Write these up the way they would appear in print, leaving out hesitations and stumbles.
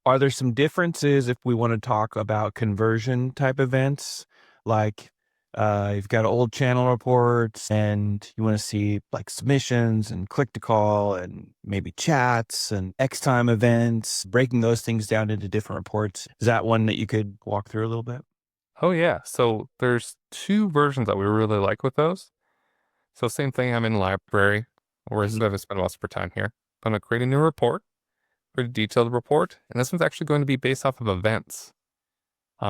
Are there some differences if we want to talk about conversion type events? Like you've got old channel reports and you want to see like submissions and click to call and maybe chats and Xtime events, breaking those things down into different reports. Is that one that you could walk through a little bit? Oh yeah, so there's two versions that we really like with those. So same thing, I'm in library, or Mhm. I've spent most of our time here. I'm gonna create a new report, pretty detailed report, and this one's actually going to be based off of events.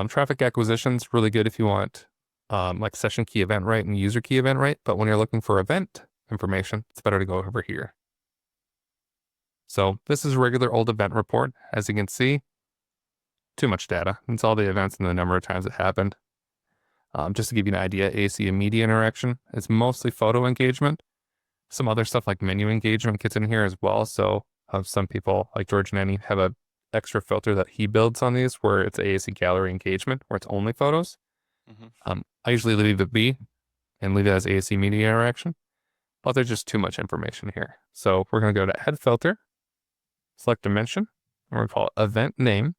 Traffic acquisition's really good if you want like session key event rate and user key event rate, but when you're looking for event information, it's better to go over here. So this is a regular old event report. As you can see, too much data. It's all the events and the number of times it happened. Just to give you an idea, AC and media interaction, it's mostly photo engagement. Some other stuff like menu engagement gets in here as well. So some people like George Nenny have a extra filter that he builds on these where it's AAC gallery engagement, where it's only photos. Mhm. I usually leave it be and leave it as AAC media interaction, but there's just too much information here. So we're going to go to head filter, select dimension, and we're going to call it event name.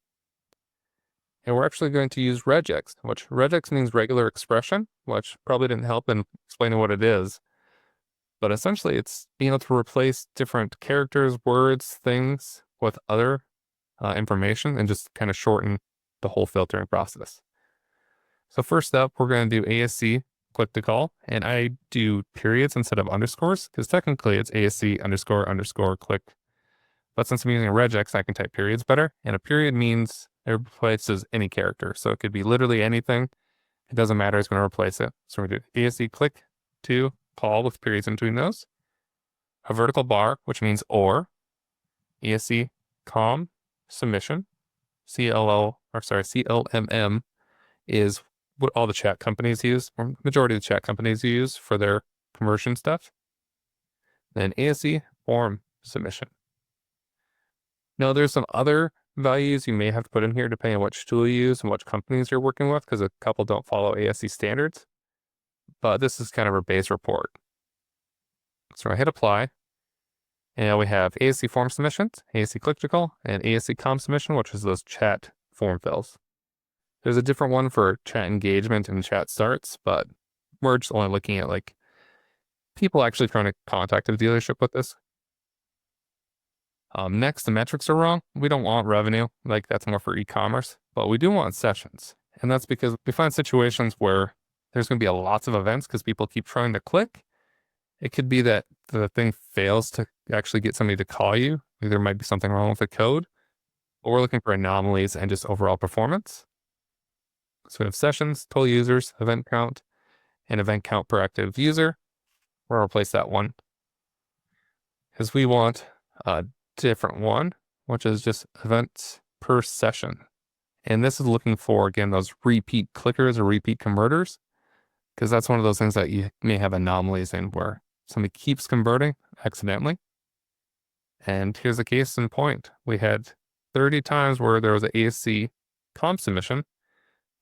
And we're actually going to use regex, which regex means regular expression, which probably didn't help in explaining what it is. But essentially, it's being able to replace different characters, words, things with other information and just kind of shorten the whole filtering process. So first up, we're going to do ASC click to call, and I do periods instead of underscores because technically it's ASC underscore underscore click. But since I'm using a regex, I can type periods better. And a period means it replaces any character. So it could be literally anything. It doesn't matter. It's going to replace it. So we're going to do ASC click to call with periods in between those. A vertical bar, which means or. ASC com submission. CLMM is what all the chat companies use, or majority of the chat companies use for their conversion stuff. Then ASC form submission. Now there's some other values you may have to put in here depending on which tool you use and which companies you're working with, because a couple don't follow ASC standards. But this is kind of our base report. So I hit apply, and we have ASC form submissions, ASC click to call, and ASC com submission, which is those chat form fills. There's a different one for chat engagement and chat starts, but we're just only looking at like people actually trying to contact the dealership with this. Next, the metrics are wrong. We don't want revenue, like that's more for e-commerce, but we do want sessions. And that's because we find situations where there's going to be lots of events because people keep trying to click. It could be that the thing fails to actually get somebody to call you. There might be something wrong with the code, but we're looking for anomalies and just overall performance. So we have sessions, total users, event count, and event count per active user. We'll replace that one because we want a different one, which is just events per session. And this is looking for, again, those repeat clickers or repeat converters, because that's one of those things that you may have anomalies in where somebody keeps converting accidentally. And here's a case in point. We had 30 times where there was an ASC comp submission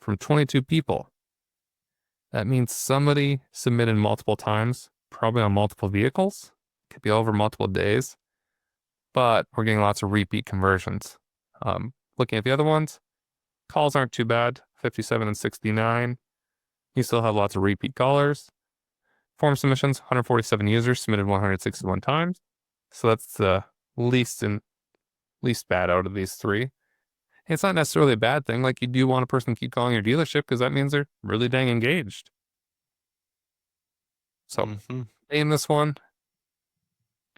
from 22 people. That means somebody submitted multiple times, probably on multiple vehicles. Could be over multiple days, but we're getting lots of repeat conversions. Looking at the other ones, calls aren't too bad, 57 and 69. You still have lots of repeat callers. Form submissions, 147 users submitted 161 times. So that's the least bad out of these three. It's not necessarily a bad thing. Like, you do want a person to keep calling your dealership because that means they're really dang engaged. So in this one,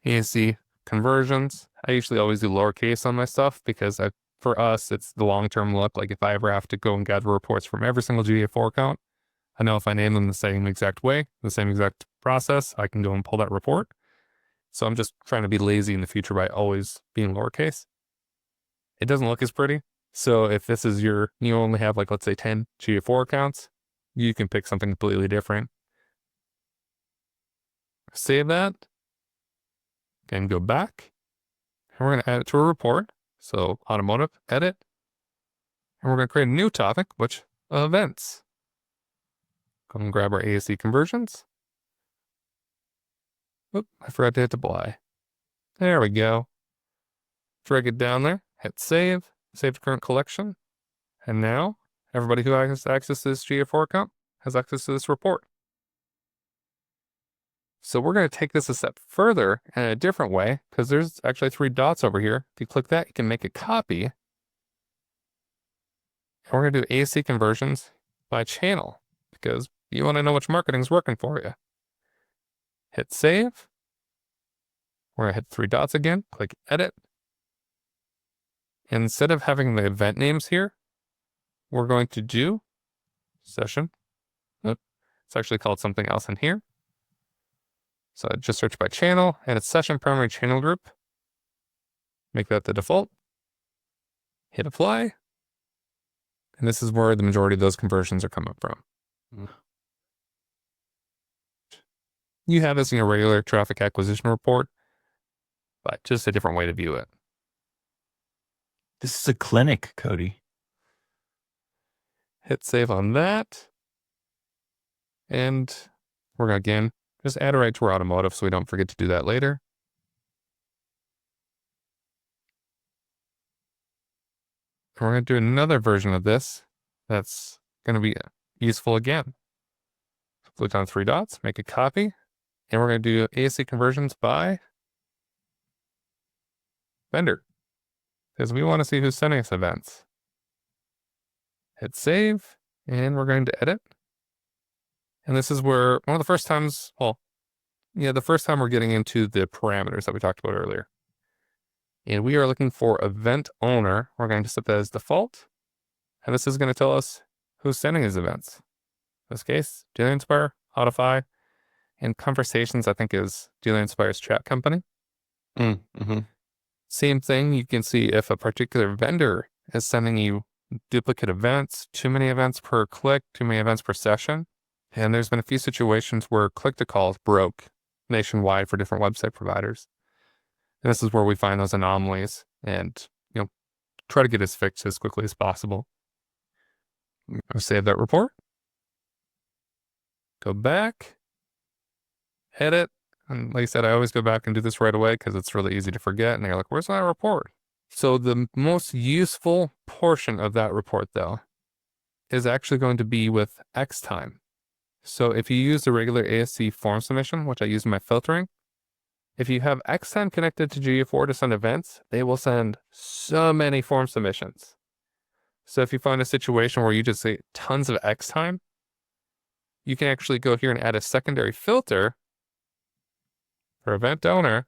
ASC conversions. I usually always do lowercase on my stuff because for us, it's the long-term look. Like if I ever have to go and gather reports from every single GA4 account, I know if I name them the same exact way, the same exact process, I can go and pull that report. So I'm just trying to be lazy in the future by always being lowercase. It doesn't look as pretty. So if this is you only have like, let's say 10 GA4 accounts, you can pick something completely different. Save that. And go back. And we're going to add it to a report. So Automotive, edit. And we're going to create a new topic, which events. Go and grab our ASC conversions. Oop, I forgot to hit apply. There we go. Drag it down there, hit save. saved current collection. And now everybody who has access to this GA4 account has access to this report. So we're going to take this a step further in a different way, because there's actually 3 dots over here. If you click that, you can make a copy. And we're going to do ASC conversions by channel, because you want to know which marketing is working for you. Hit save. We're going to hit 3 dots again, click edit. And instead of having the event names here, we're going to do session. Nope. It's actually called something else in here. So just search by channel, and it's session primary channel group. Make that the default. Hit apply. And this is where the majority of those conversions are coming from. You have this in your regular traffic acquisition report, but just a different way to view it. This is a clinic, Cody. Hit save on that. And we're going to, again, just add it right to our automotive so we don't forget to do that later. And we're going to do another version of this that's going to be useful again. Click on 3 dots, make a copy, and we're going to do ASC conversions by vendor, because we want to see who's sending us events. Hit save, and we're going to edit. And this is where one of the first times, the first time we're getting into the parameters that we talked about earlier. And we are looking for event owner. We're going to set that as default. And this is going to tell us who's sending these events. In this case, Dealer Inspire, Autify, and Conversations, I think, is Dealer Inspire's chat company. Same thing, you can see if a particular vendor is sending you duplicate events, too many events per click, too many events per session. And there's been a few situations where click-to-calls broke nationwide for different website providers. And this is where we find those anomalies and, try to get this fixed as quickly as possible. I'll save that report. Go back. Edit. And like I said, I always go back and do this right away because it's really easy to forget. And you're like, where's that report? So the most useful portion of that report, though, is actually going to be with Xtime. So if you use the regular ASC form submission, which I use in my filtering, if you have Xtime connected to GA4 to send events, they will send so many form submissions. So if you find a situation where you just say tons of Xtime, you can actually go here and add a secondary filter for event owner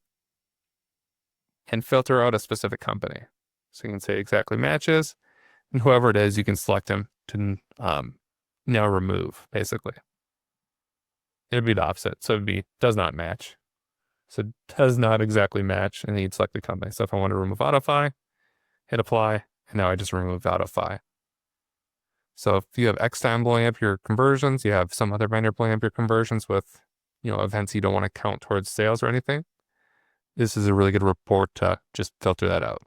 and filter out a specific company. So you can say exactly matches, and whoever it is, you can select them to now remove, basically. It'd be the opposite. So it'd be does not match. So does not exactly match, and then you'd select the company. So if I want to remove Autofy, hit apply, and now I just removed Autofy. So if you have Xtime blowing up your conversions, you have some other vendor blowing up your conversions with, events you don't want to count towards sales or anything, this is a really good report to just filter that out.